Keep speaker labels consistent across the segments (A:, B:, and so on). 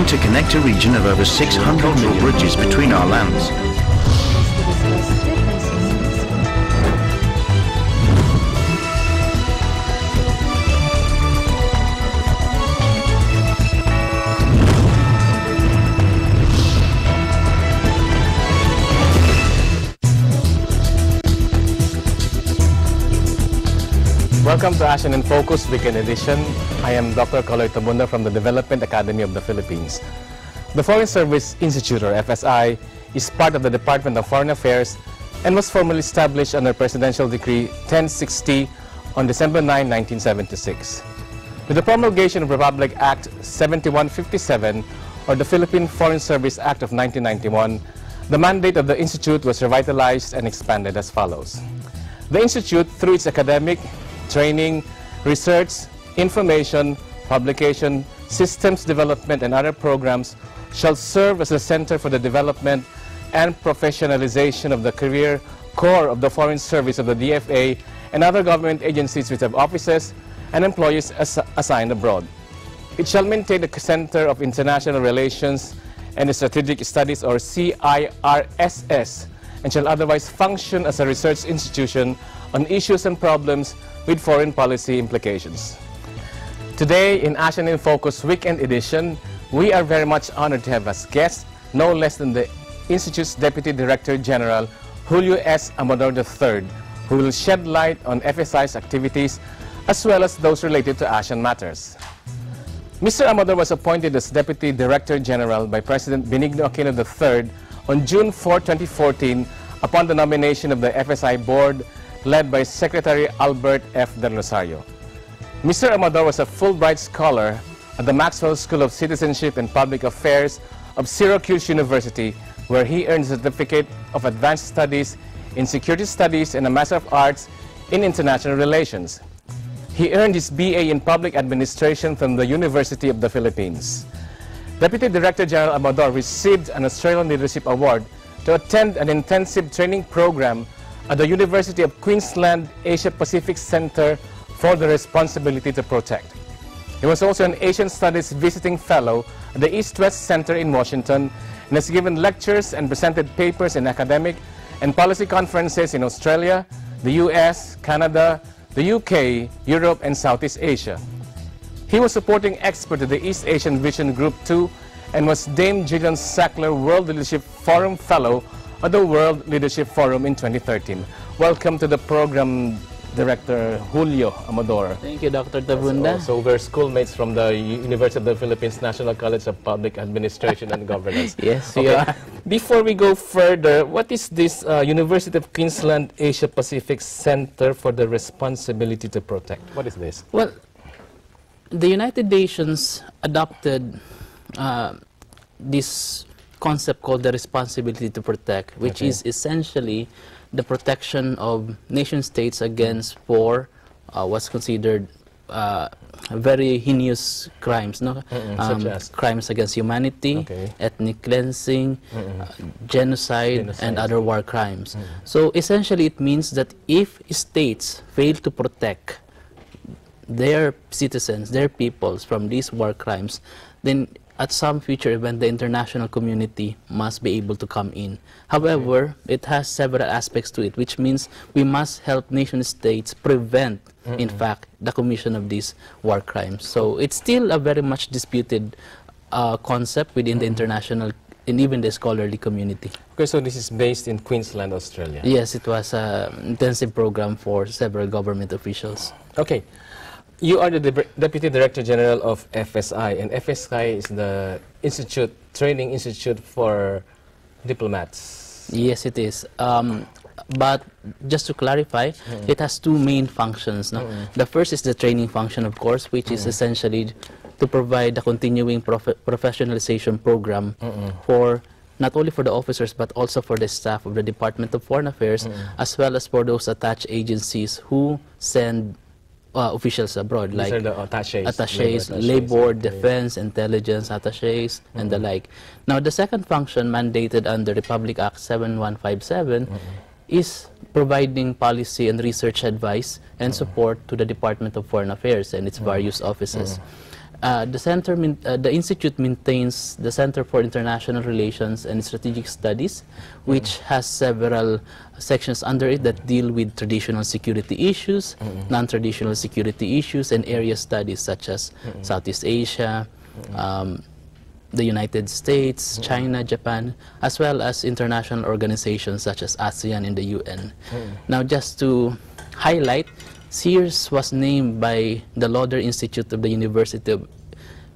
A: aiming to connect a region of over 600 cultural bridges between our lands.
B: Welcome to ASEAN in Focus Weekend Edition. I am Dr. Kaloy Tabunda from the Development Academy of the Philippines. The Foreign Service Institute, or FSI, is part of the Department of Foreign Affairs and was formally established under Presidential Decree 1060 on December 9, 1976. With the promulgation of Republic Act 7157, or the Philippine Foreign Service Act of 1991, the mandate of the Institute was revitalized and expanded as follows. The Institute, through its academic, training, research, information, publication, systems development, and other programs shall serve as a center for the development and professionalization of the career core of the Foreign Service of the DFA and other government agencies which have offices and employees assigned abroad. It shall maintain the Center of International Relations and Strategic Studies, or CIRSS, and shall otherwise function as a research institution on issues and problems with foreign policy implications. Today, in ASEAN in Focus Weekend Edition, we are very much honored to have as guest no less than the Institute's Deputy Director General, Julio S. Amador III, who will shed light on FSI's activities as well as those related to ASEAN matters. Mr. Amador was appointed as Deputy Director General by President Benigno Aquino III on June 4, 2014, upon the nomination of the FSI Board led by Secretary Albert F. Del Rosario. Mr. Amador was a Fulbright Scholar at the Maxwell School of Citizenship and Public Affairs of Syracuse University, where he earned a Certificate of Advanced Studies in Security Studies and a Master of Arts in International Relations. He earned his BA in Public Administration from the University of the Philippines. Deputy Director General Amador received an Australian Leadership Award to attend an intensive training program at the University of Queensland Asia-Pacific Center for the Responsibility to Protect. He was also an Asian Studies Visiting Fellow at the East-West Center in Washington and has given lectures and presented papers in academic and policy conferences in Australia, the US, Canada, the UK, Europe, and Southeast Asia. He was supporting expert to the East Asian Vision Group 2 and was Dame Gillian Sackler World Leadership Forum Fellow at the World Leadership Forum in 2013. Welcome to the program, Director Julio Amador.
C: Thank you, Dr. Tabunda.
B: So we're schoolmates from the University of the Philippines National College of Public Administration and Governance.
C: Yes, we are.
B: Before we go further, what is this University of Queensland Asia Pacific Center for the Responsibility to Protect? What is this?
C: Well, the United Nations adopted this concept called the responsibility to protect, which is essentially the protection of nation states against what's considered very heinous crimes, no?
B: Such as
C: crimes against humanity, ethnic cleansing, genocide, and other war crimes. So essentially it means that if states fail to protect their citizens, their peoples from these war crimes, then at some future event, the international community must be able to come in. However, it has several aspects to it, which means we must help nation states prevent, in fact, the commission of these war crimes. So it's still a very much disputed concept within the international and even the scholarly community.
B: Okay, so this is based in Queensland, Australia.
C: Yes, it was an intensive program for several government officials.
B: Okay. You are the Deputy Director General of FSI, and FSI is the training institute for diplomats.
C: Yes, it is. But just to clarify, it has two main functions. No? The first is the training function, of course, which is essentially to provide a continuing professionalization program for not only for the officers but also for the staff of the Department of Foreign Affairs, as well as for those attached agencies who send officials abroad, like attaches, labor, defense, intelligence attaches, and the like. Now, the second function mandated under Republic Act 7157 is providing policy and research advice and support to the Department of Foreign Affairs and its various offices. The institute maintains the Center for International Relations and Strategic Studies, which has several sections under it that deal with traditional security issues, non-traditional security issues, and area studies such as Southeast Asia, the United States, China, Japan, as well as international organizations such as ASEAN and the UN. Now, just to highlight, Sears was named by the Lauder Institute of the University of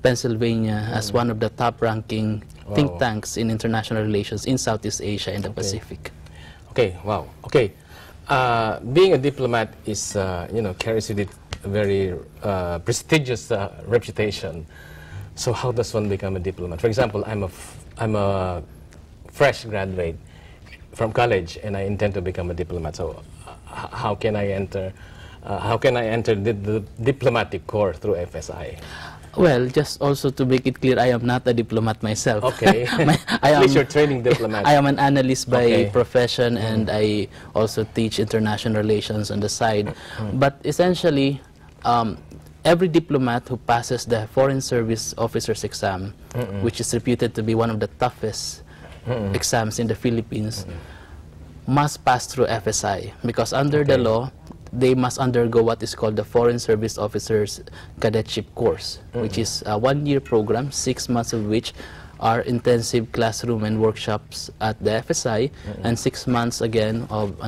C: Pennsylvania as one of the top-ranking think tanks in international relations in Southeast Asia and the Pacific.
B: Okay, wow. Okay, being a diplomat is, carries with it a very prestigious reputation. So how does one become a diplomat? For example, I'm a fresh graduate from college and I intend to become a diplomat. So how can I enter? The diplomatic corps through FSI?
C: Well, just also to make it clear, I am not a diplomat myself.
B: Okay. At least you're training diplomat.
C: I am an analyst by profession, and I also teach international relations on the side. But essentially, every diplomat who passes the Foreign Service Officers exam, which is reputed to be one of the toughest exams in the Philippines, must pass through FSI, because under the law, they must undergo what is called the Foreign Service Officers Cadetship course, which is a one-year program, 6 months of which are intensive classroom and workshops at the FSI, and 6 months again of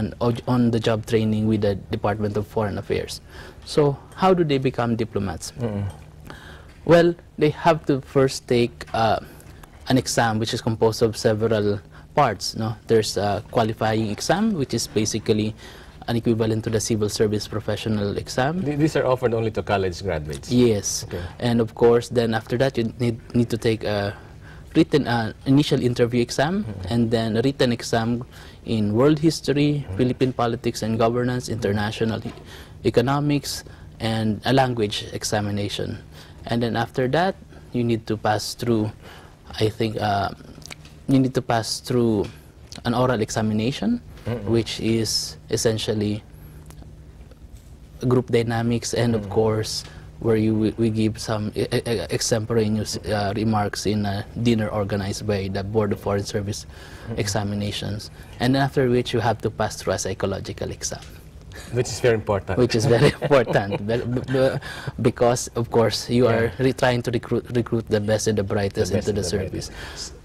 C: on-the-job training with the Department of Foreign Affairs. So how do they become diplomats? Well, they have to first take an exam which is composed of several parts. There's a qualifying exam, which is basically an equivalent to the civil service professional exam.
B: These are offered only to college graduates?
C: Yes. Okay. And of course, then after that, you need to take a written initial interview exam, and then a written exam in world history, Philippine politics and governance, international economics, and a language examination. And then after that, you need to pass through, I think, you need to pass through an oral examination, which is essentially group dynamics, and of course, where we give some extemporaneous remarks in a dinner organized by the Board of Foreign Service Examinations, and after which you have to pass through a psychological exam.
B: Which is very important.
C: Which is very important, because of course you are trying to recruit the best and the brightest into the service.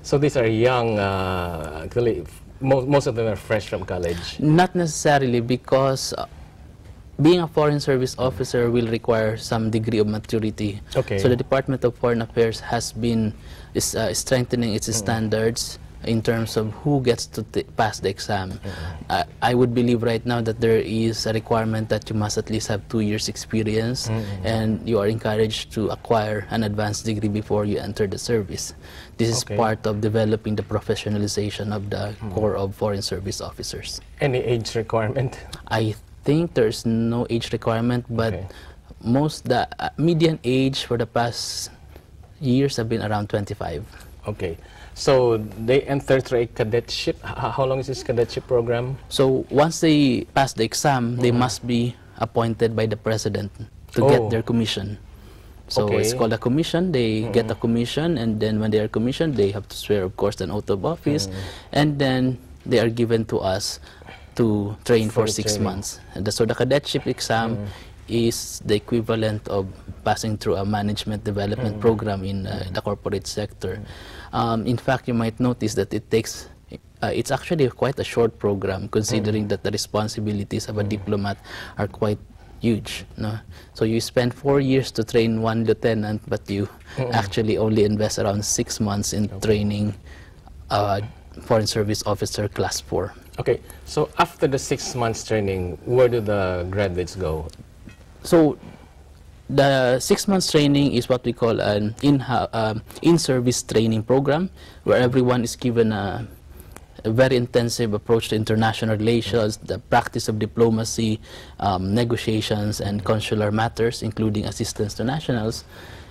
B: So these are young, actually, most of them are fresh from college. Not
C: necessarily, because being a Foreign Service officer will require some degree of maturity. Okay. So the Department of Foreign Affairs has been strengthening its standards in terms of who gets to pass the exam. I would believe right now that there is a requirement that you must at least have 2 years experience, and you are encouraged to acquire an advanced degree before you enter the service. This is part of developing the professionalization of the Corps of Foreign Service Officers.
B: Any age requirement?
C: I think there's no age requirement, but the median age for the past years have been around 25.
B: Okay. So they enter through a cadetship. How long is this cadetship program?
C: So once they pass the exam, they must be appointed by the president to get their commission. So it's called a commission. They get a commission, and then when they are commissioned, they have to swear, of course, an oath of office, and then they are given to us to train for 6 months. And so the cadetship exam is the equivalent of passing through a management development program in the corporate sector. In fact, you might notice that it takes, it's actually quite a short program, considering that the responsibilities of a diplomat are quite huge. So you spend 4 years to train one lieutenant, but you actually only invest around 6 months in training Foreign Service Officer Class 4.
B: Okay, so after the 6 months training, where do the graduates go?
C: So the 6 months training is what we call an in-service training program, where everyone is given a very intensive approach to international relations, the practice of diplomacy, negotiations, and consular matters, including assistance to nationals.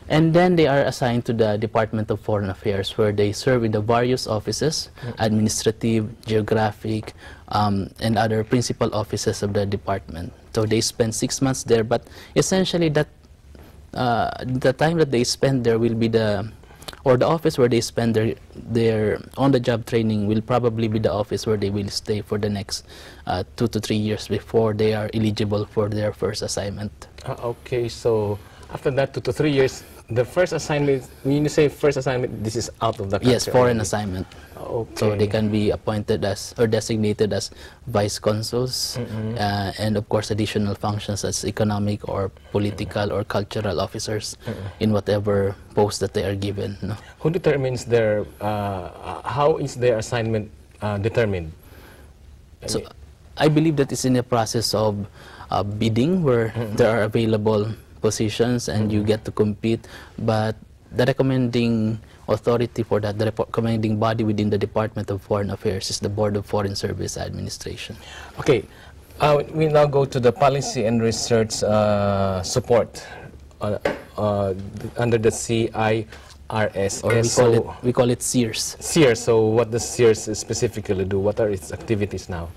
C: And then they are assigned to the Department of Foreign Affairs, where they serve in the various offices, administrative, geographic, and other principal offices of the department. So they spend 6 months there, but essentially that the time that they spend there will be the office where they spend their on-the-job training will probably be the office where they will stay for the next 2 to 3 years before they are eligible for their first assignment.
B: Okay, so after that 2 to 3 years, the first assignment, when you say first assignment, this is out of the country?
C: Yes, foreign assignment.
B: Okay.
C: So they can be appointed as or designated as vice consuls, and of course additional functions as economic or political or cultural officers in whatever post that they are given. No?
B: Who determines their, how is their assignment determined?
C: So I believe that it's in the process of bidding where there are available positions and you get to compete, but the recommending authority for that, the recommending body within the Department of Foreign Affairs is the Board of Foreign Service Administration.
B: Okay, we now go to the policy and research support under the CIRS.
C: Or we call it SEARS.
B: SEARS, so what does SEARS specifically do? What are its activities now?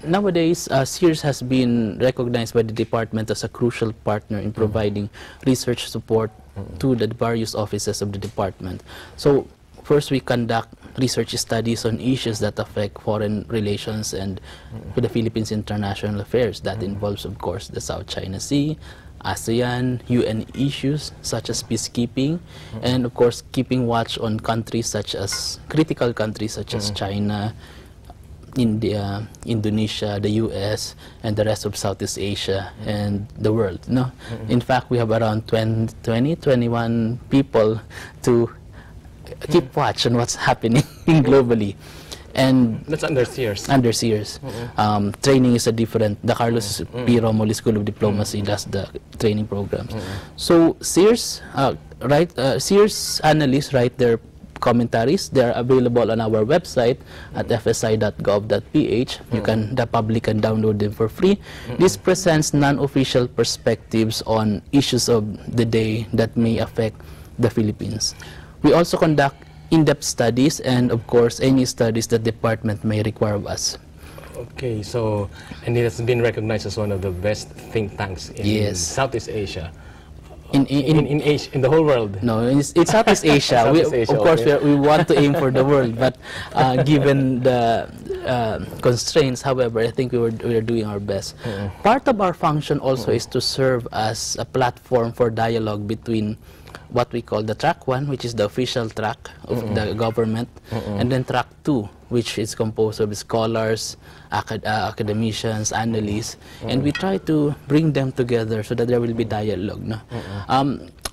C: Nowadays, SEARS has been recognized by the department as a crucial partner in providing research support to the various offices of the department. So first we conduct research studies on issues that affect foreign relations and with the Philippines international affairs. That involves, of course, the South China Sea, ASEAN, UN issues such as peacekeeping, and of course keeping watch on countries such as critical countries such as China, India, Indonesia, the US, and the rest of Southeast Asia and the world. No? In fact, we have around 21 people to keep watch on what's happening globally. And
B: that's under SEARS.
C: Under SEARS. Training is a different, the Carlos P. Romulo School of Diplomacy does the training programs. So SEARS, SEARS analysts write their commentaries. They are available on our website at fsi.gov.ph. The public can download them for free. This presents non-official perspectives on issues of the day that may affect the Philippines. We also conduct in-depth studies and, of course, any studies that the department may require of us.
B: Okay, so, and it has been recognized as one of the best think tanks in Southeast Asia. In the whole world?
C: No, it's Southeast Asia. Of course, we want to aim for the world, but given the constraints, however, I think we are doing our best. Part of our function also is to serve as a platform for dialogue between what we call the track 1, which is the official track of the government, and then track 2, which is composed of scholars, academicians, analysts, and we try to bring them together so that there will be dialogue. No?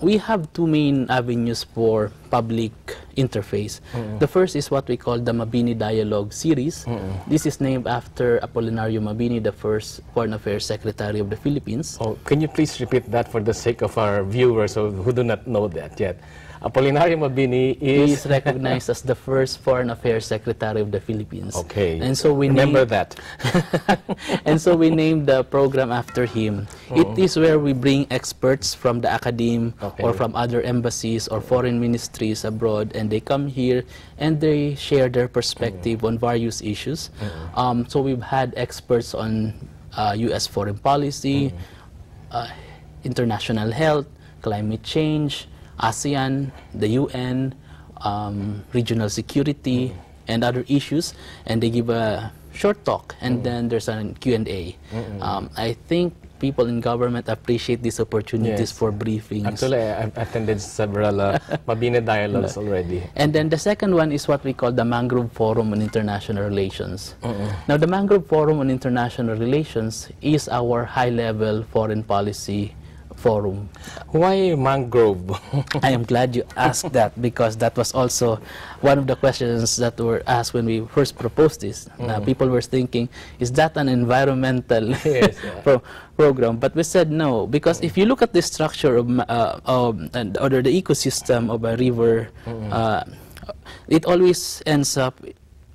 C: We have 2 main avenues for public interface. The first is what we call the Mabini Dialogue series. This is named after Apolinario Mabini, the first Foreign Affairs Secretary of the Philippines.
B: Oh, can you please repeat that for the sake of our viewers who do not know that yet? Apolinario Mabini is
C: recognized as the first Foreign Affairs Secretary of the Philippines.
B: Okay,
C: and so we
B: remember that.
C: And so we named the program after him. It is where we bring experts from the academe or from other embassies or foreign ministries abroad, and they come here and they share their perspective on various issues. So we've had experts on U.S. foreign policy, international health, climate change, ASEAN, the UN, regional security, and other issues, and they give a short talk, and then there's a Q&A. I think people in government appreciate these opportunities for briefings.
B: Actually, I've attended several Mabini Dialogues already.
C: And then the second one is what we call the Mangrove Forum on International Relations. Now, the Mangrove Forum on International Relations is our high-level foreign policy forum.
B: Why mangrove?
C: I am glad you asked that, because that was also one of the questions that were asked when we first proposed this. People were thinking, is that an environmental program? But we said no, because if you look at the structure of or the ecosystem of a river, it always ends up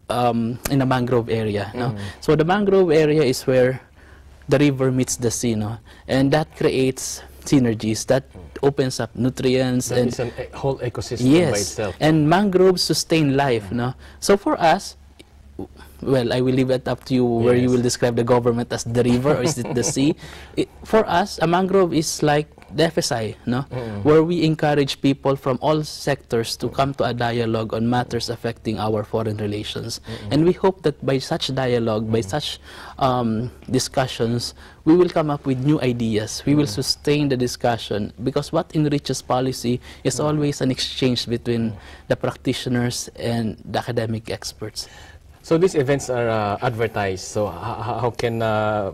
C: in a mangrove area. No? So the mangrove area is where the river meets the sea, no? And that creates synergies, that opens up nutrients.
B: That is a whole ecosystem by itself.
C: And mangroves sustain life. No? So for us, well, I will leave it up to you where you will describe the government as the river or is it the sea. For us, a mangrove is like the FSI, no? Where we encourage people from all sectors to come to a dialogue on matters affecting our foreign relations. And we hope that by such dialogue, by such discussions, we will come up with new ideas. We will sustain the discussion, because what enriches policy is always an exchange between the practitioners and the academic experts.
B: So these events are advertised. So how can,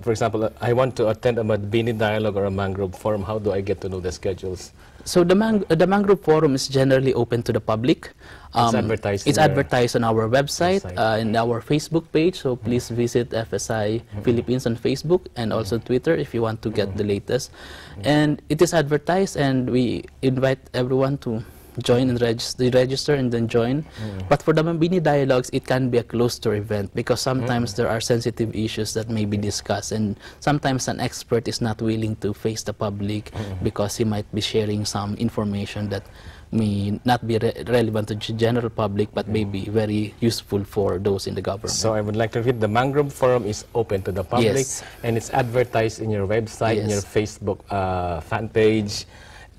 B: for example, I want to attend a Mabini Dialogue or a Mangrove Forum. How do I get to know the schedules?
C: So the Mangrove Forum is generally open to the public.
B: It's advertised.
C: It's advertised on our website and our Facebook page. So please visit FSI Philippines on Facebook and also Twitter if you want to get the latest. And it is advertised, and we invite everyone to join and register and then join. But for the Mabini Dialogues, it can be a closed-door event, because sometimes there are sensitive issues that may be discussed, and sometimes an expert is not willing to face the public because he might be sharing some information that may not be relevant to the general public, but may be very useful for those in the government.
B: So I would like to repeat, the Mangrove Forum is open to the public, and it's advertised in your website, in your Facebook fan page.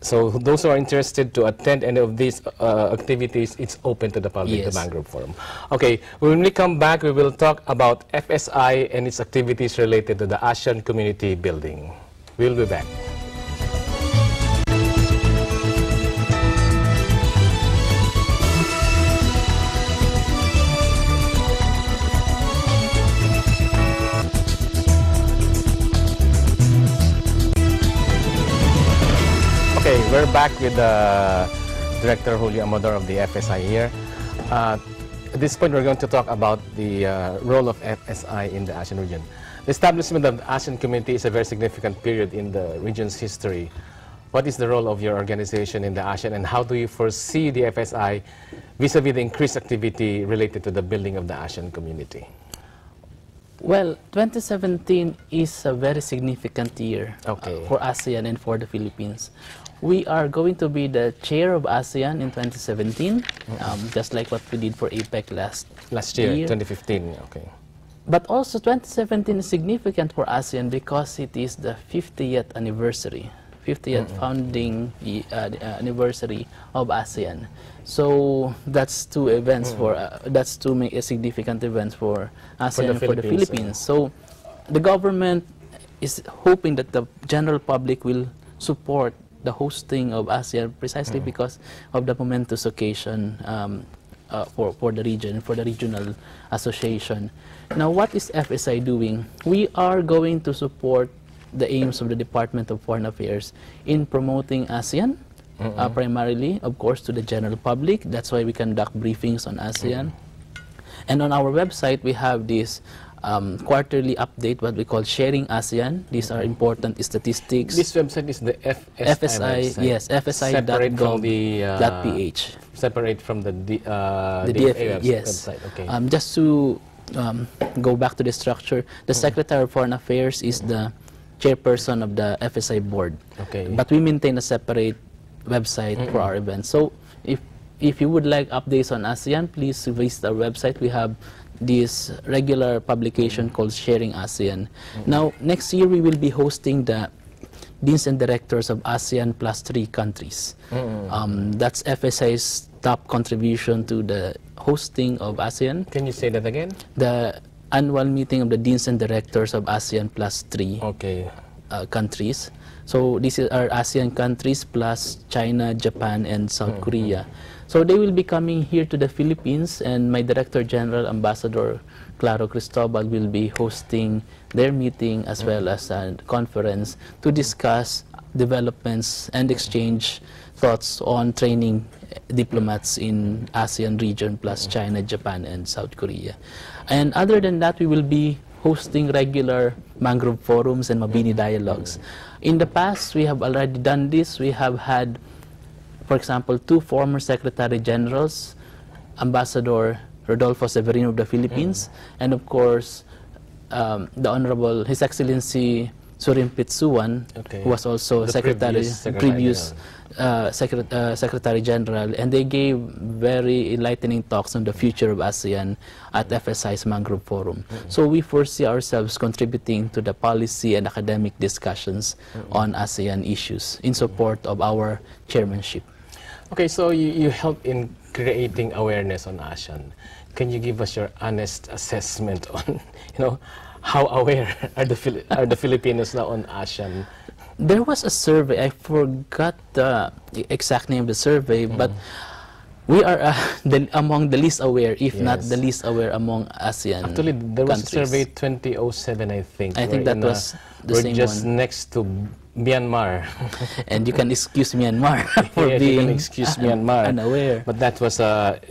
B: So those who are interested to attend any of these activities, it's open to the public, the Mangrove Forum. Okay, when we come back, we will talk about FSI and its activities related to the ASEAN Community Building. We'll be back. Okay, we're back with Director Julio Amador of the FSI here. At this point, we're going to talk about the role of FSI in the ASEAN region. The establishment of the ASEAN community is a very significant period in the region's history. What is the role of your organization in the ASEAN, and how do you foresee the FSI vis-a-vis the increased activity related to the building of the ASEAN community?
C: Well, 2017 is a very significant year for ASEAN and for the Philippines. We are going to be the chair of ASEAN in 2017, just like what we did for APEC last year, 2015.
B: Okay.
C: But also 2017 is significant for ASEAN because it is the 50th anniversary, 50th founding anniversary of ASEAN. So that's two events that's two significant events for ASEAN and for the Philippines. So the government is hoping that the general public will support the hosting of ASEAN precisely because of the momentous occasion for the region, for the regional association. Now, what is FSI doing? We are going to support the aims of the Department of Foreign Affairs in promoting ASEAN, primarily, of course, to the general public. That's why we conduct briefings on ASEAN. And on our website, we have this quarterly update, what we call Sharing ASEAN. These are important statistics.
B: This website is the
C: FSI,
B: website.
C: Yes, FSI.gov.ph.
B: Separate from the
C: DFA, yes.
B: Website. Okay.
C: Just to go back to the structure, the Secretary of Foreign Affairs is the chairperson of the FSI board.
B: Okay.
C: But we maintain a separate website for our events. So if you would like updates on ASEAN, please visit our website. We have this regular publication called Sharing ASEAN. Now, next year we will be hosting the Deans and Directors of ASEAN plus 3 countries. That's FSI's top contribution to the hosting of ASEAN.
B: Can you say that again?
C: The annual meeting of the Deans and Directors of ASEAN plus 3 countries. So these are ASEAN countries plus China, Japan, and South Korea. So they will be coming here to the Philippines, and my Director General, Ambassador Claro Cristobal, will be hosting their meeting as well as a conference to discuss developments and exchange thoughts on training diplomats in ASEAN region plus China, Japan, and South Korea. And other than that, we will be hosting regular Mangrove Forums and Mabini Dialogues. In the past, we have already done this. We have had, for example, 2 former Secretary Generals, Ambassador Rodolfo Severino of the Philippines, and of course, the Honorable His Excellency Surimpitsuwan,
B: Okay.
C: who was also
B: The
C: previous Secretary General, and they gave very enlightening talks on the future of ASEAN at FSI's Mangrove Forum. So we foresee ourselves contributing to the policy and academic discussions on ASEAN issues in support of our chairmanship.
B: Okay, so you help in creating awareness on ASEAN. Can you give us your honest assessment on, how aware are the Filipinos now on ASEAN?
C: There was a survey, I forgot the exact name of the survey, but we are among the least aware, if not the least aware among ASEAN
B: Actually, there was
C: countries.
B: a survey 2007, I think.
C: I think that was the
B: we're
C: same
B: just
C: one.
B: next to Myanmar.
C: And you can excuse Myanmar for
B: Yes,
C: being
B: you can excuse Myanmar.
C: unaware.
B: But that was 9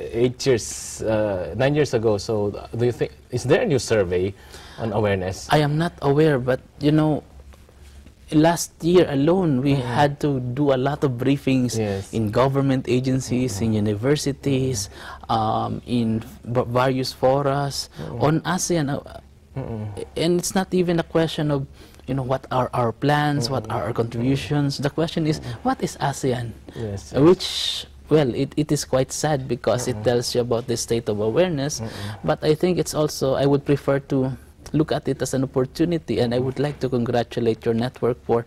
B: years ago. So do you think, is there a new survey on awareness?
C: I am not aware, but last year alone, we had to do a lot of briefings in government agencies, in universities, in various forums on ASEAN. And it's not even a question of, what are our plans, what are our contributions. The question is, what is ASEAN?
B: Yes.
C: Which, well, it is quite sad because it tells you about the state of awareness. But I think it's also, I would prefer to look at it as an opportunity, and I would like to congratulate your network for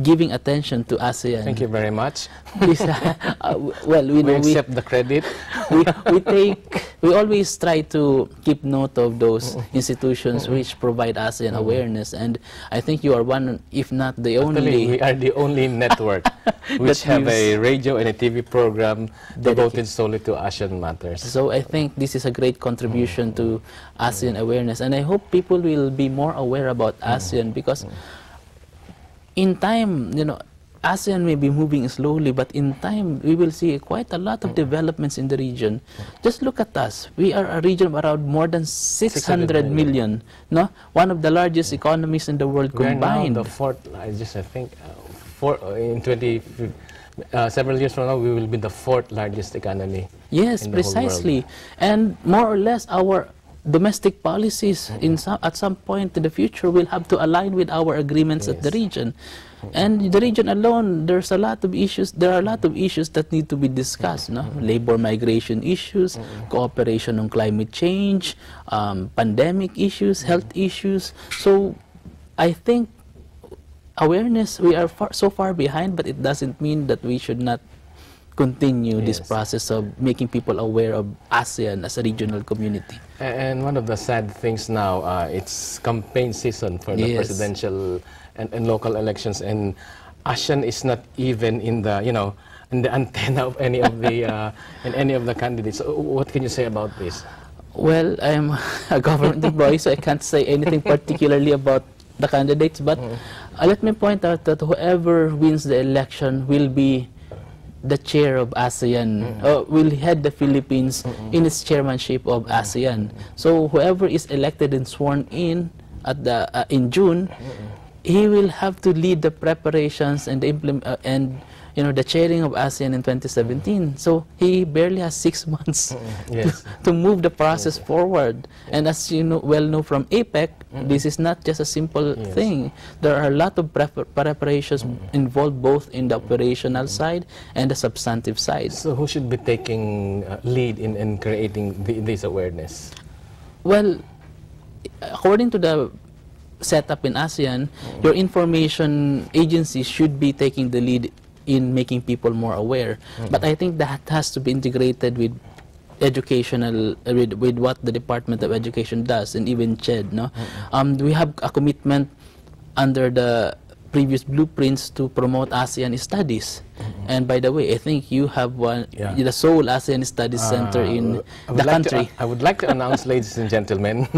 C: giving attention to ASEAN.
B: Thank you very much.
C: Please, well,
B: We accept the credit.
C: we always try to keep note of those institutions which provide ASEAN awareness, and I think you are one, if not the only.
B: Actually, we are the only network which have a radio and a TV program devoted solely to ASEAN matters.
C: So I think this is a great contribution to ASEAN awareness, and I hope people will be more aware about ASEAN, because in time, ASEAN may be moving slowly, but in time we will see quite a lot of developments in the region. Just look at us. We are a region of around more than 600 million. No? One of the largest economies in the world combined.
B: We are now the fourth largest, I think, several years from now, we will be the fourth largest economy.
C: Yes,
B: in the whole
C: precisely.
B: world.
C: And more or less our domestic policies at some point in the future will have to align with our agreements at the region. And the region alone, there are a lot of issues that need to be discussed. No? Labor migration issues, cooperation on climate change, pandemic issues, health issues. So I think awareness, we are so far behind, but it doesn't mean that we should not continue this process of making people aware of ASEAN as a regional community.
B: And one of the sad things now, it's campaign season for the presidential and local elections, and ASEAN is not even in the in the antenna of any of the candidates. So what can you say about this?
C: Well, I'm a government employee, so I can't say anything particularly about the candidates, but let me point out that whoever wins the election will be the chair of ASEAN, will head the Philippines in its chairmanship of ASEAN. So whoever is elected and sworn in at in June, he will have to lead the preparations and the chairing of ASEAN in 2017. So he barely has 6 months to move the process forward. And as you well know from APEC, this is not just a simple thing. There are a lot of preparations involved, both in the operational side and the substantive side.
B: So who should be taking lead in creating this awareness?
C: Well, according to the setup in ASEAN, your information agencies should be taking the lead in making people more aware. But I think that has to be integrated with educational, with what the Department of Education does, and even CHED. No? We have a commitment under the previous blueprints to promote ASEAN studies. And by the way, I think you have the sole ASEAN Studies Center in the country.
B: I would like to announce, ladies and gentlemen,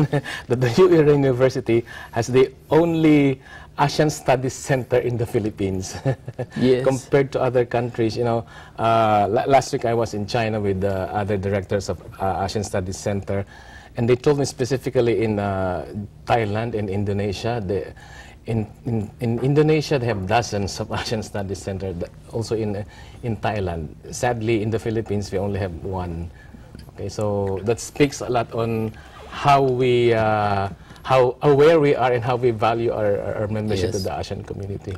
B: that the UERA University has the only ASEAN Studies Center in the Philippines. Compared to other countries. Last week I was in China with the other directors of ASEAN Studies Center, and they told me specifically in Thailand and Indonesia, in Indonesia they have dozens of ASEAN Studies Center. Also in Thailand. Sadly, in the Philippines we only have one. Okay, so that speaks a lot on how we how aware we are and how we value our membership to
C: Yes.
B: the ASEAN community.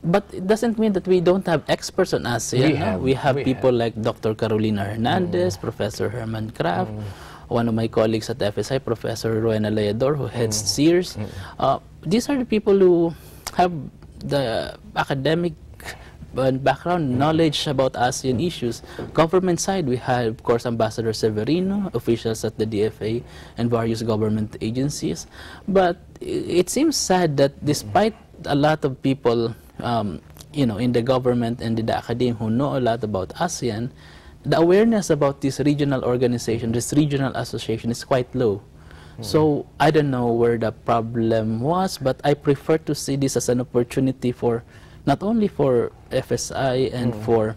C: But it doesn't mean that we don't have experts on ASEAN. We have people like Dr. Carolina Hernandez, Professor Herman Kraft, one of my colleagues at FSI, Professor Rowena Leador, who heads SEERS. These are the people who have the academic background knowledge about ASEAN issues. Government side, we have, of course, Ambassador Severino, officials at the DFA, and various government agencies. But it seems sad that despite a lot of people, in the government and in the academia who know a lot about ASEAN, the awareness about this regional organization, this regional association, is quite low. So I don't know where the problem was, but I prefer to see this as an opportunity for not only for FSI and for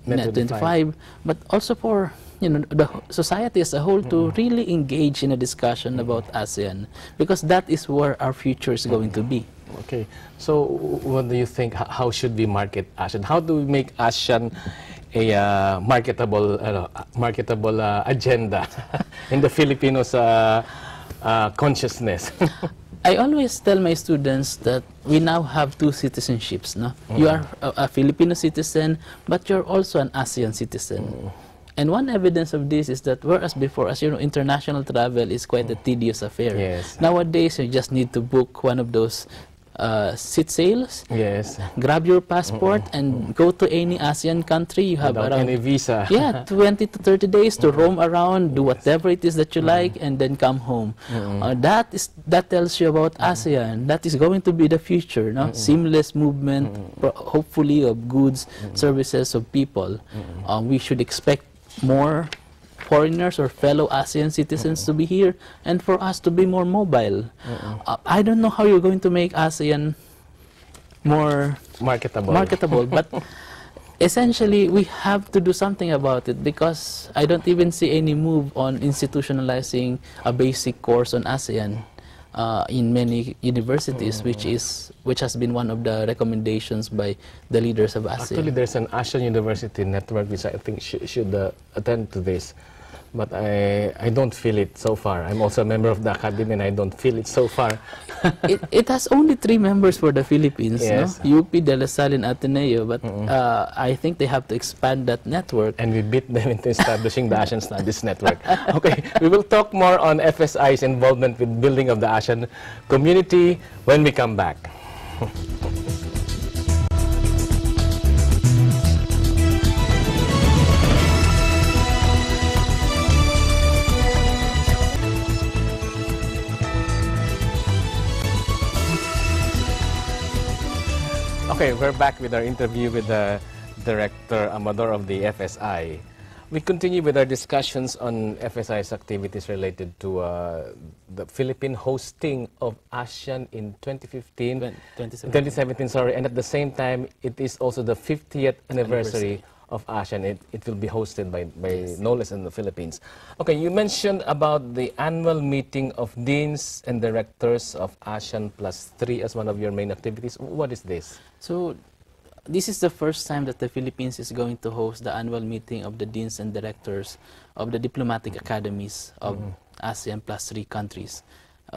C: Net25, but also for the society as a whole to really engage in a discussion about ASEAN, because that is where our future is going to be.
B: Okay, so what do you think? How should we market ASEAN? How do we make ASEAN a marketable agenda in the Filipinos' consciousness?
C: I always tell my students that we now have two citizenships. No? You are a Filipino citizen, but you're also an ASEAN citizen. And one evidence of this is that whereas before, as you know, international travel is quite a tedious affair.
B: Yes.
C: Nowadays, you just need to book one of those seat sales.
B: Yes.
C: Grab your passport and go to any ASEAN country. You have
B: Without
C: around
B: any visa.
C: 20 to 30 days to roam around, do whatever it is that you like, and then come home. That tells you about ASEAN. That is going to be the future, no? Seamless movement, hopefully, of goods, services, of people. We should expect more foreigners or fellow ASEAN citizens to be here, and for us to be more mobile. I don't know how you're going to make ASEAN more marketable, but essentially we have to do something about it, because I don't even see any move on institutionalizing a basic course on ASEAN in many universities, which has been one of the recommendations by the leaders of ASEAN.
B: Actually, there's an ASEAN University network which I think should attend to this. But I don't feel it so far. I'm also a member of the academy and I don't feel it so far.
C: it has only 3 members for the Philippines,
B: yes.
C: no? UP, De La Salle, and Ateneo, but I think they have to expand that network.
B: And we beat them into establishing the ASEAN Studies Network. Okay, we will talk more on FSI's involvement with building of the ASEAN community when we come back. Okay, we're back with our interview with the Director Amador of the FSI. We continue with our discussions on FSI's activities related to the Philippine hosting of ASEAN in 2017, sorry, and at the same time, it is also the 50th anniversary of ASEAN. It will be hosted by no less than the Philippines. Okay, you mentioned about the annual meeting of deans and directors of ASEAN +3 as one of your main activities. What is this?
C: So, this is the first time that the Philippines is going to host the annual meeting of the deans and directors of the diplomatic academies of ASEAN +3 countries.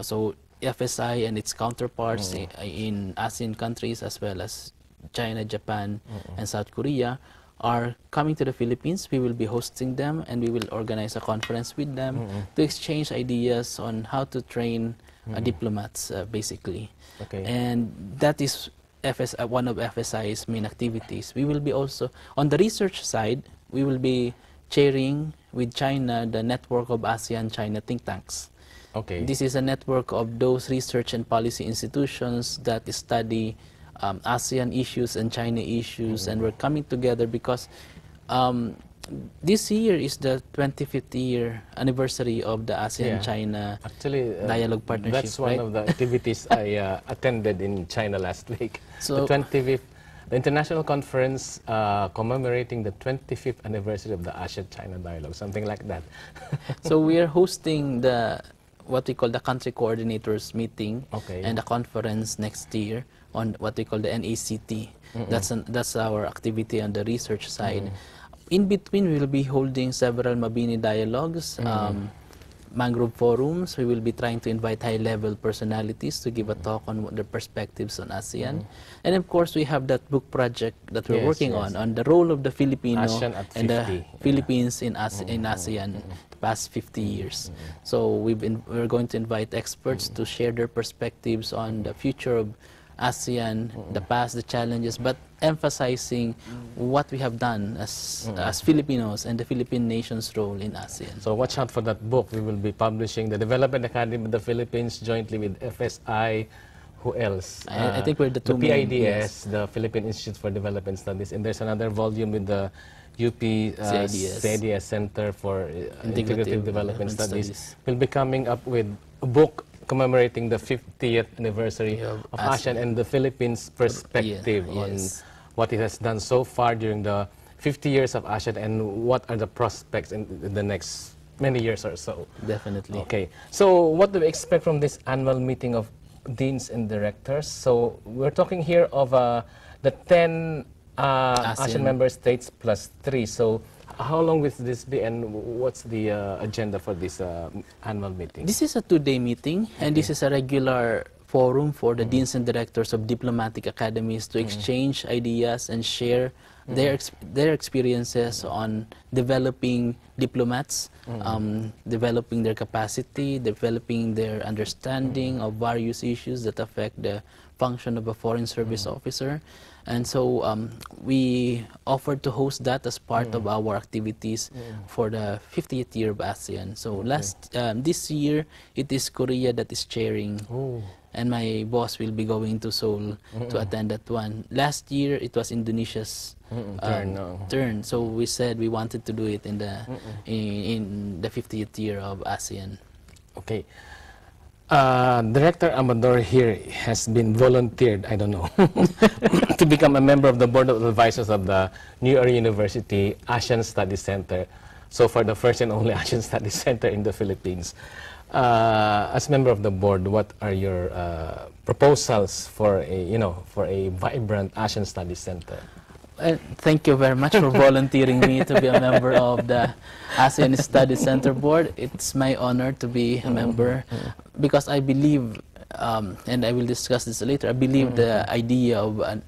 C: So, FSI and its counterparts in ASEAN countries, as well as China, Japan, and South Korea, are coming to the Philippines. We will be hosting them, and we will organize a conference with them to exchange ideas on how to train diplomats, basically.
B: Okay.
C: And that is one of FSI's main activities. We will be also, on the research side, we will be chairing with China the network of ASEAN-China think tanks.
B: Okay.
C: This is a network of those research and policy institutions that study ASEAN issues and China issues, and we're coming together because this year is the 25th year anniversary of the ASEAN-China Dialogue Partnership.
B: That's one of the activities I attended in China last week. So the 25th, the international conference commemorating the 25th anniversary of the ASEAN-China Dialogue, something like that.
C: So we are hosting what we call the country coordinators meeting and a conference next year on what we call the NACT. That's our activity on the research side. In between, we will be holding several Mabini Dialogues, Mangrove forums, we will be trying to invite high-level personalities to give a talk on what their perspectives on ASEAN. And of course, we have that book project that we're working on the role of the Filipino and the Philippines in ASEAN the past 50 years. So we're going to invite experts to share their perspectives on the future of ASEAN, the past, the challenges, but emphasizing what we have done as Filipinos and the Philippine nation's role in ASEAN.
B: So watch out for that book. We will be publishing the Development Academy of the Philippines jointly with FSI. Who else?
C: I think we're the two
B: PIDS,
C: yes.
B: the Philippine Institute for Development Studies, and there's another volume with the UP CIDS Center for Integrative Development Studies. We'll be coming up with a book commemorating the 50th anniversary of ASEAN and the Philippines' perspective on what it has done so far during the 50 years of ASEAN and what are the prospects in the next many years or so.
C: Definitely.
B: Okay. So what do we expect from this annual meeting of deans and directors? So we're talking here of the 10 ASEAN member states plus 3. So how long will this be, and what's the agenda for this annual meeting?
C: This is a 2-day meeting, and this is a regular forum for the deans and directors of diplomatic academies to exchange ideas and share their experiences on developing diplomats, developing their capacity, developing their understanding of various issues that affect the function of a foreign service officer. And so we offered to host that as part of our activities for the 50th year of ASEAN. So this year, it is Korea that is chairing. And my boss will be going to Seoul to attend that one. Last year, it was Indonesia's turn. So we said we wanted to do it in the 50th year of ASEAN.
B: Okay. Director Amador here has been volunteered, I don't know, to become a member of the Board of Advisors of the New Era University ASEAN Studies Center. So for the first and only ASEAN Studies Center in the Philippines. As member of the board, what are your proposals for a vibrant ASEAN Studies Center?
C: Thank you very much for volunteering me to be a member of the ASEAN Studies Center Board. It's my honor to be a member because I believe, and I will discuss this later, I believe the idea of a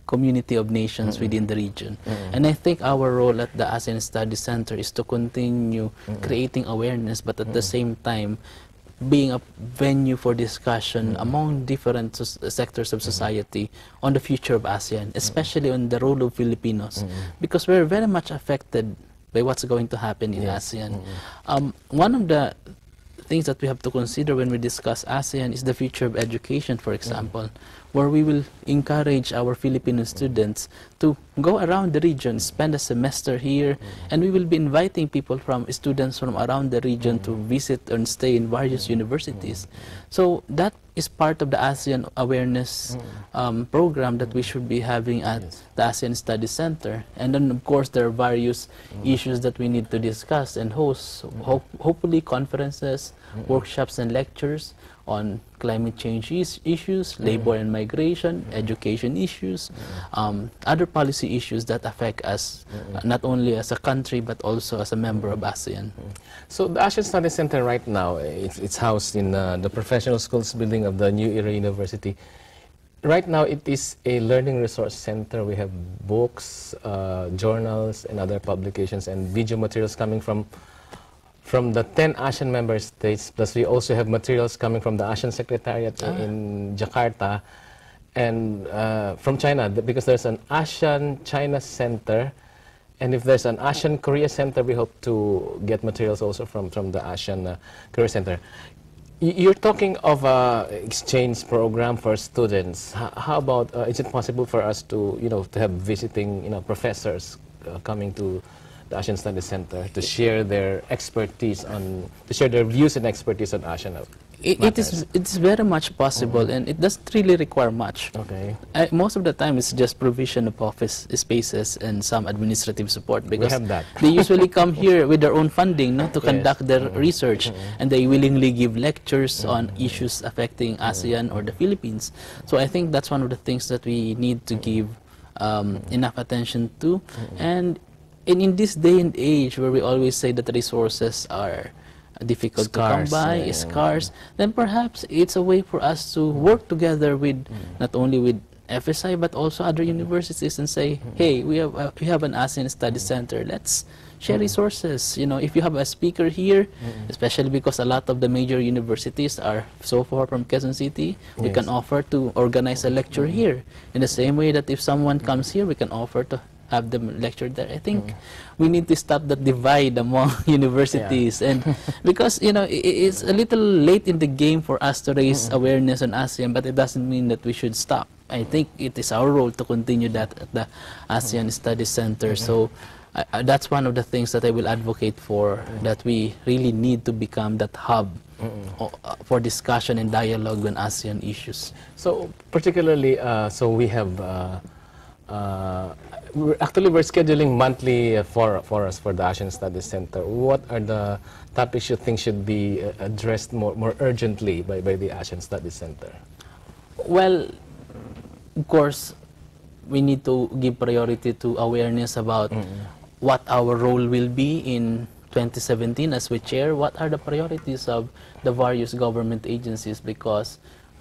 C: community of nations within the region. And I think our role at the ASEAN Studies Center is to continue creating awareness, but at the same time, being a venue for discussion among different sectors of society on the future of ASEAN, especially on the role of Filipinos, because we're very much affected by what's going to happen in ASEAN. One of the things that we have to consider when we discuss ASEAN is the future of education, for example, where we will encourage our Filipino students to go around the region, spend a semester here, and we will be inviting students from around the region to visit and stay in various universities. So that is part of the ASEAN awareness program that we should be having at the ASEAN Studies Center. And then, of course, there are various issues that we need to discuss and host, hopefully conferences, workshops and lectures on climate change issues, labor and migration, education issues, other policy issues that affect us not only as a country but also as a member of ASEAN.
B: So the ASEAN Studies Center right now, it's housed in the Professional Schools building of the New Era University. Right now it is a learning resource center. We have books, journals and other publications and video materials coming from the 10 ASEAN member states, plus we also have materials coming from the ASEAN Secretariat in Jakarta, and from China, because there's an ASEAN-China Center, and if there's an ASEAN-Korea Center, we hope to get materials also from the ASEAN-Korea Center. You're talking of an exchange program for students. How about, is it possible for us to have visiting professors coming to the ASEAN Studies Center to share their expertise to share their views and expertise on ASEAN
C: It's very much possible, and it doesn't really require much.
B: Okay.
C: Most of the time, it's just provision of office spaces and some administrative support, because
B: we have that.
C: they usually come here with their own funding to conduct their research, and they willingly give lectures on issues affecting ASEAN or the Philippines. So I think that's one of the things that we need to give enough attention to. And in this day and age where we always say that resources are difficult to come by, is scarce, then perhaps it's a way for us to work together with not only with FSI but also other universities and say, hey, we have an ASEAN Study Center. Let's share resources. You know, if you have a speaker here, especially because a lot of the major universities are so far from Quezon City, we can offer to organize a lecture here. In the same way that if someone comes here, we can offer to have them lecture there. I think we need to stop that divide among universities, and because you know it's a little late in the game for us to raise awareness on ASEAN, but it doesn't mean that we should stop. I think it is our role to continue that at the ASEAN Study Center. So that's one of the things that I will advocate for, that we really need to become that hub for discussion and dialogue on ASEAN issues.
B: So particularly, so we have we're scheduling monthly forums for the ASEAN Studies Center. What are the topics you think should be addressed more urgently by the ASEAN Studies Center?
C: Well, of course, we need to give priority to awareness about what our role will be in 2017 as we chair. What are the priorities of the various government agencies, because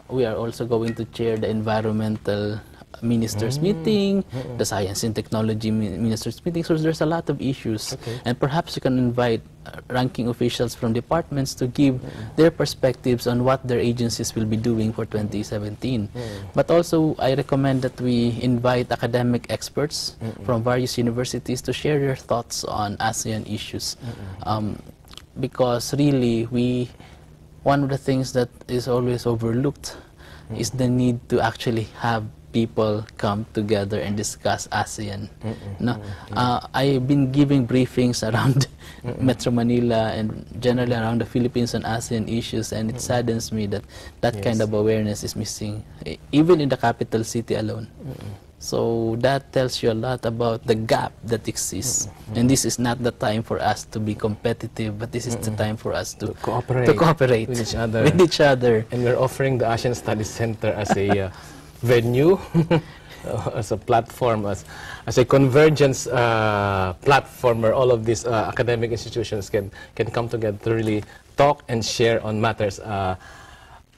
C: we are also going to chair the environmental ministers meeting, the science and technology ministers meeting. So there's a lot of issues, and perhaps you can invite ranking officials from departments to give their perspectives on what their agencies will be doing for 2017. But also I recommend that we invite academic experts from various universities to share their thoughts on ASEAN issues, because really one of the things that is always overlooked is the need to actually have people come together and discuss ASEAN. I've been giving briefings around Metro Manila and generally around the Philippines on ASEAN issues, and it saddens me that that kind of awareness is missing, even in the capital city alone. So that tells you a lot about the gap that exists. And this is not the time for us to be competitive, but this is the time for us to cooperate
B: with each other. And we're offering the ASEAN Studies Center as a venue, as a platform, as a convergence platform where all of these academic institutions can come together to really talk and share on matters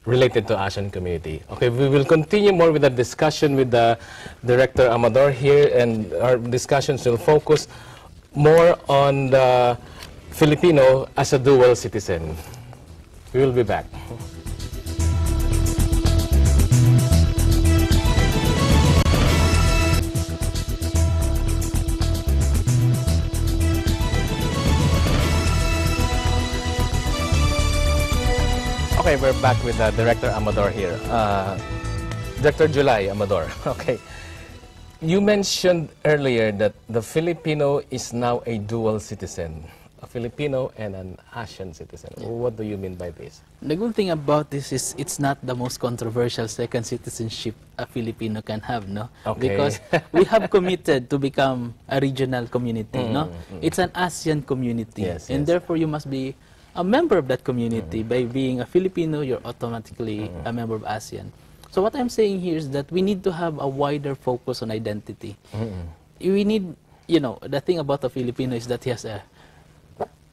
B: related to ASEAN community. Okay, we will continue more with the discussion with the Director Amador here, and our discussions will focus more on the Filipino as a dual citizen. We will be back. Okay, we're back with Director Amador here. Director July Amador, okay. You mentioned earlier that the Filipino is now a dual citizen, a Filipino and an ASEAN citizen. What do you mean by this?
C: The good thing about this is it's not the most controversial second citizenship a Filipino can have, no?
B: Okay.
C: Because we have committed to become a regional community, no? It's an ASEAN community, and therefore you must be a member of that community. By being a Filipino, you're automatically a member of ASEAN. So what I'm saying here is that we need to have a wider focus on identity. We need, you know, the thing about a Filipino is that he has a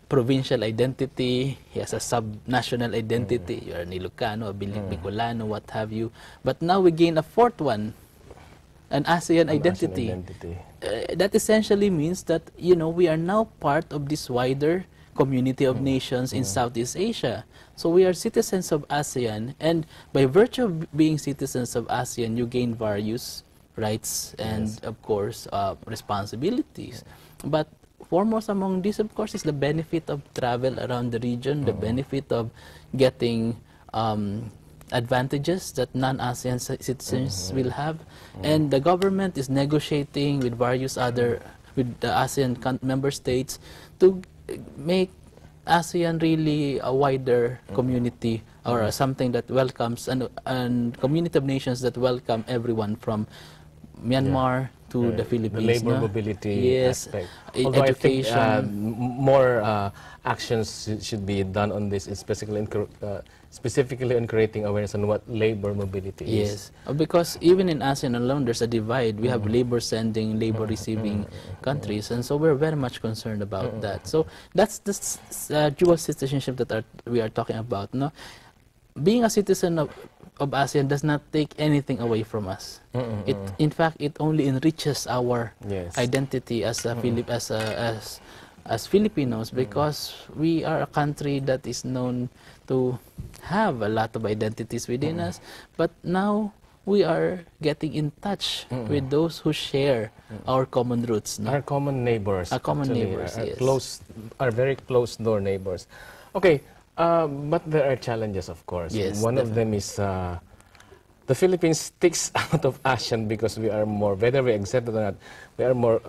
C: provincial identity, he has a sub-national identity. You're an Ilocano, a Bicolano, what have you. But now we gain a fourth one, an ASEAN identity. That essentially means that, you know, we are now part of this wider community of nations in Southeast Asia. So we are citizens of ASEAN, and by virtue of being citizens of ASEAN, you gain various rights and, of course, responsibilities. But foremost among these, of course, is the benefit of travel around the region, the benefit of getting advantages that non-ASEAN citizens will have. And the government is negotiating with various other, with the ASEAN member states to make ASEAN really a wider community, or something that welcomes, and community of nations that welcome everyone from Myanmar to the Philippines.
B: The labor
C: no?
B: mobility
C: Yes,
B: aspect. Although
C: education.
B: I think more actions should be done on this, specifically in creating awareness on what labor mobility is.
C: Yes, because even in ASEAN alone, there's a divide. We have labor sending, labor receiving countries, and so we're very much concerned about that. So that's the dual citizenship that we are talking about. No, being a citizen of ASEAN does not take anything away from us. In fact, it only enriches our identity as a as Filipinos, because we are a country that is known to have a lot of identities within us, but now we are getting in touch with those who share our common roots. No?
B: Our common neighbors.
C: Our common neighbors,
B: yes. Our very close door neighbors. Okay, but there are challenges, of course.
C: Yes,
B: one of them is the Philippines sticks out of ASEAN because we are more, whether we accept it or not, we are more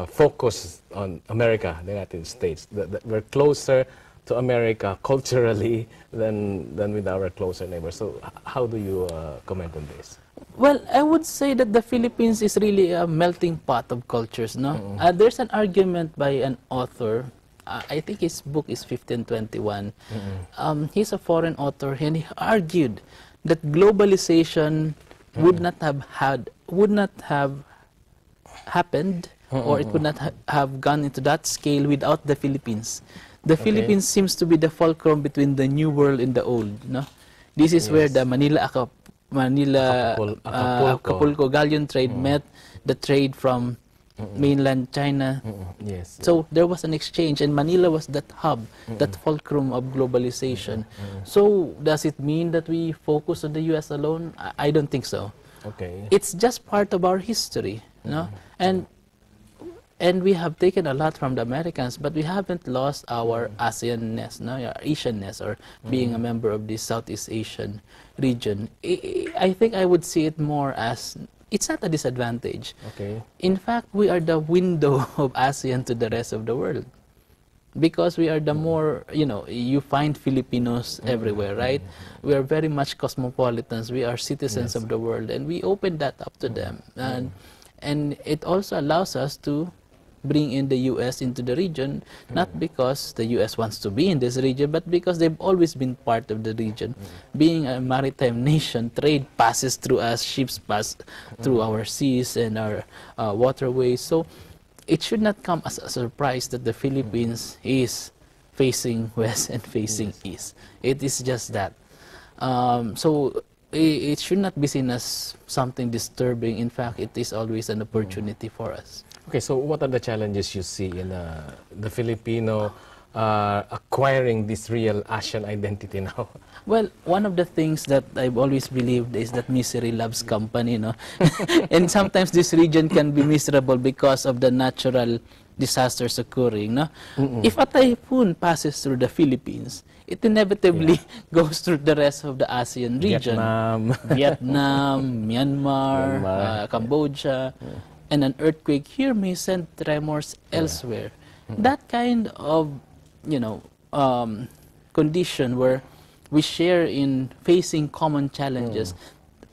B: focused on America, the United States. We're closer to America culturally than with our closer neighbors. So how do you comment on this?
C: Well, I would say that the Philippines is really a melting pot of cultures. No, there's an argument by an author. I think his book is 1521. He's a foreign author, and he argued that globalization would not have happened, or it would not have gone into that scale without the Philippines. The Philippines seems to be the fulcrum between the new world and the old. No, this is where the Acapulco galleon trade met the trade from mainland China.
B: Yes.
C: So there was an exchange, and Manila was that hub, that fulcrum of globalization. So does it mean that we focus on the U.S. alone? I don't think so.
B: Okay.
C: It's just part of our history, no? And we have taken a lot from the Americans, but we haven't lost our ASEAN-ness, no? Our Asian-ness, or being a member of the Southeast Asian region. I think I would see it more as, it's not a disadvantage.
B: Okay.
C: In fact, we are the window of ASEAN to the rest of the world, because we are the more, you find Filipinos everywhere, right? We are very much cosmopolitans. We are citizens of the world, and we open that up to them. And it also allows us to bring in the U.S. into the region, not because the U.S. wants to be in this region, but because they've always been part of the region. Being a maritime nation, trade passes through us, ships pass through our seas and our waterways. So it should not come as a surprise that the Philippines is facing west and facing east. It is just that. So it should not be seen as something disturbing. In fact, it is always an opportunity for us.
B: Okay, so what are the challenges you see in the Filipino acquiring this real ASEAN identity now?
C: Well, one of the things that I've always believed is that misery loves company, no? And sometimes this region can be miserable because of the natural disasters occurring, no? If a typhoon passes through the Philippines, it inevitably goes through the rest of the ASEAN region. Vietnam, Myanmar, Cambodia. And an earthquake here may send tremors elsewhere. That kind of, condition where we share in facing common challenges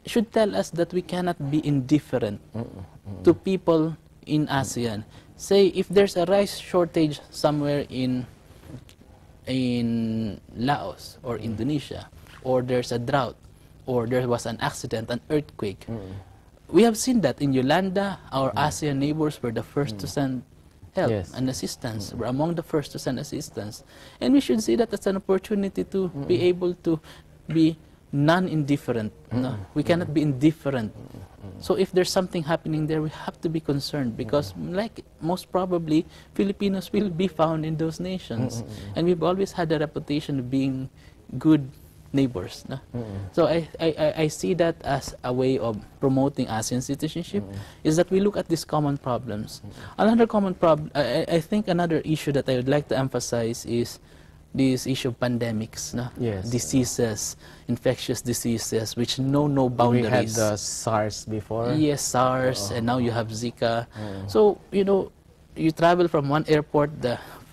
C: should tell us that we cannot be indifferent to people in ASEAN. Say, if there's a rice shortage somewhere in Laos or Indonesia, or there's a drought, or there was an accident, an earthquake, we have seen that in Yolanda, our ASEAN neighbors were the first to send help and assistance. We're among the first to send assistance. And we should see that as an opportunity to be able to be non-indifferent. No? We cannot be indifferent. So if there's something happening there, we have to be concerned, because like most probably, Filipinos will be found in those nations. And we've always had a reputation of being good neighbors. No? So I see that as a way of promoting ASEAN citizenship, is that we look at these common problems. Another common problem, I think another issue that I would like to emphasize is this issue of pandemics, no? Diseases, infectious diseases, which know no boundaries.
B: We had the SARS before.
C: Yes, SARS, and now you have Zika. So, you travel from one airport,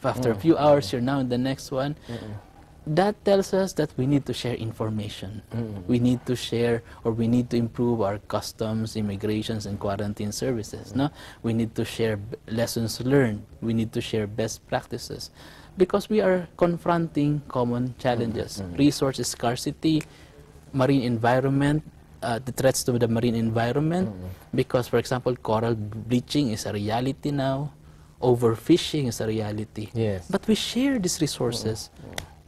C: after a few hours, you're now in the next one. that tells us that we need to share information. We need to share, or we need to improve our customs, immigrations, and quarantine services. No? We need to share lessons learned. We need to share best practices, because we are confronting common challenges. Resource scarcity, marine environment, the threats to the marine environment, because, for example, coral bleaching is a reality now. Overfishing is a reality.
B: Yes.
C: But we share these resources.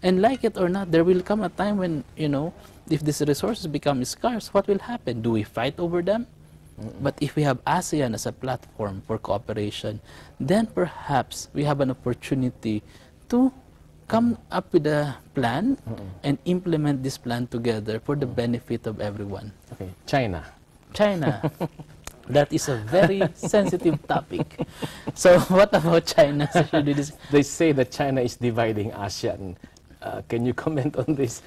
C: And like it or not, there will come a time when, you know, if these resources become scarce, what will happen? Do we fight over them? But if we have ASEAN as a platform for cooperation, then perhaps we have an opportunity to come up with a plan and implement this plan together for the benefit of everyone.
B: Okay, China.
C: China. That is a very sensitive topic. So what about China?
B: They say that China is dividing ASEAN. Can you comment on this?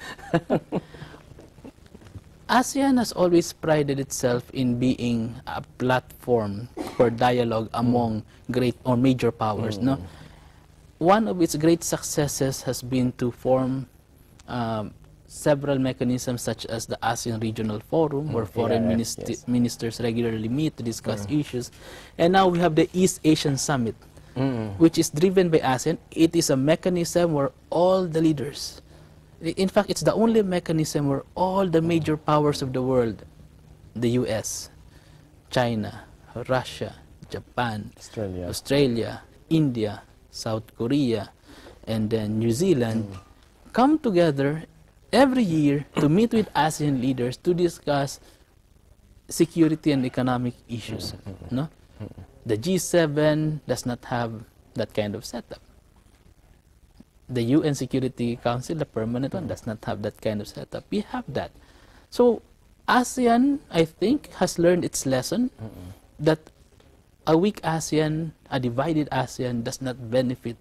C: ASEAN has always prided itself in being a platform for dialogue among great or major powers. No? One of its great successes has been to form several mechanisms, such as the ASEAN Regional Forum, where foreign ministers regularly meet to discuss issues. And now we have the East Asian Summit, which is driven by ASEAN. It is a mechanism where all the leaders, in fact, it's the only mechanism where all the major powers of the world, the US, China, Russia, Japan, Australia, India, South Korea, and then New Zealand, come together every year to meet with ASEAN leaders to discuss security and economic issues. No? The G7 does not have that kind of setup. The UN Security Council, the permanent one, does not have that kind of setup. We have that. So ASEAN, I think, has learned its lesson that a weak ASEAN, a divided ASEAN, does not benefit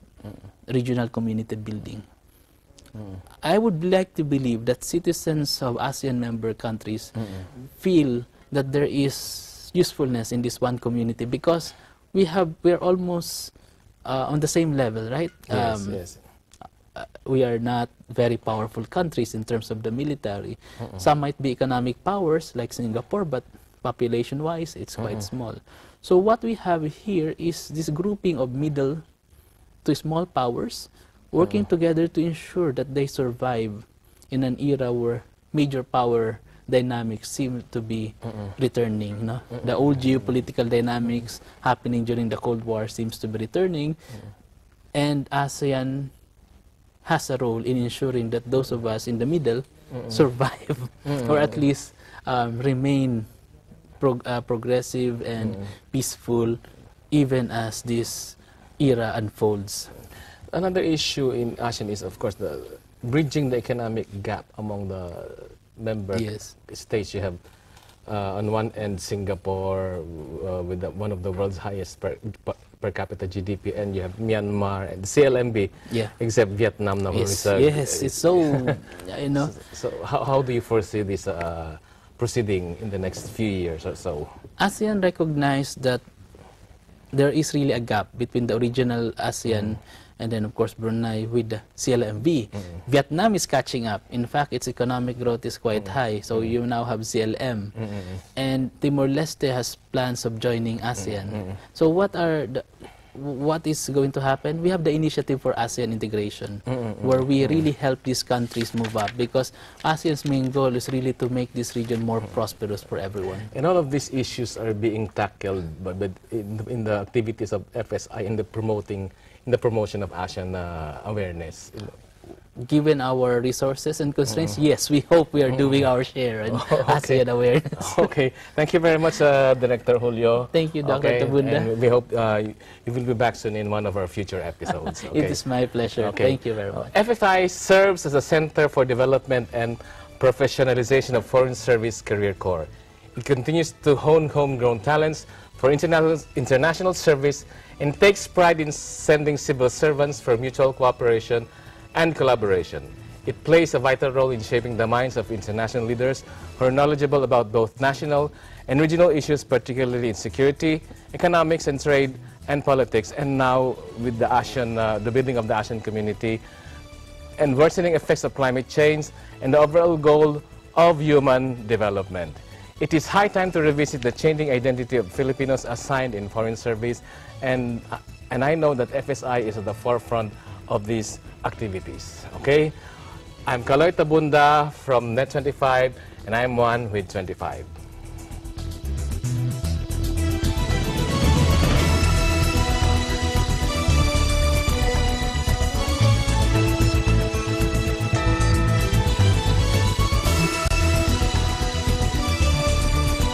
C: regional community building. I would like to believe that citizens of ASEAN member countries feel that there is usefulness in this one community, because we're almost on the same level, right?
B: Yes.
C: We are not very powerful countries in terms of the military. Some might be economic powers like Singapore, but population-wise, it's quite small. So what we have here is this grouping of middle to small powers working together to ensure that they survive in an era where major power dynamics seem to be returning. No? The old geopolitical dynamics happening during the Cold War seems to be returning, and ASEAN has a role in ensuring that those of us in the middle survive, or at least remain progressive and peaceful even as this era unfolds.
B: Another issue in ASEAN is, of course, the bridging the economic gap among the member states. You have on one end Singapore with one of the world's highest per capita GDP, and you have Myanmar and CLMB, except Vietnam now.
C: Yes, it's so, you know.
B: So how do you foresee this proceeding in the next few years or so?
C: ASEAN recognized that there is really a gap between the original ASEAN and then, of course, Brunei with the CLMV. Vietnam is catching up. In fact, its economic growth is quite high, so you now have CLM. And Timor-Leste has plans of joining ASEAN. So what is going to happen? We have the initiative for ASEAN integration, where we really help these countries move up, because ASEAN's main goal is really to make this region more prosperous for everyone.
B: And all of these issues are being tackled in the activities of FSI in the promotion of ASEAN awareness.
C: Given our resources and constraints, yes, we hope we are doing our share in ASEAN awareness.
B: Okay, thank you very much, Director Julio.
C: Thank you, Dr. Tabunda.
B: And we hope you will be back soon in one of our future episodes.
C: It is my pleasure. Thank you very much.
B: FSI serves as a center for development and professionalization of Foreign Service Career Corps. It continues to hone homegrown talents for international service and takes pride in sending civil servants for mutual cooperation and collaboration. It plays a vital role in shaping the minds of international leaders who are knowledgeable about both national and regional issues, particularly in security, economics and trade, and politics. And now with the ASEAN, the building of the ASEAN community, and worsening effects of climate change, and the overall goal of human development. It is high time to revisit the changing identity of Filipinos assigned in foreign service, and I know that FSI is at the forefront of these activities. Okay? I'm Kaloy Tabunda from Net25, and I'm one with 25.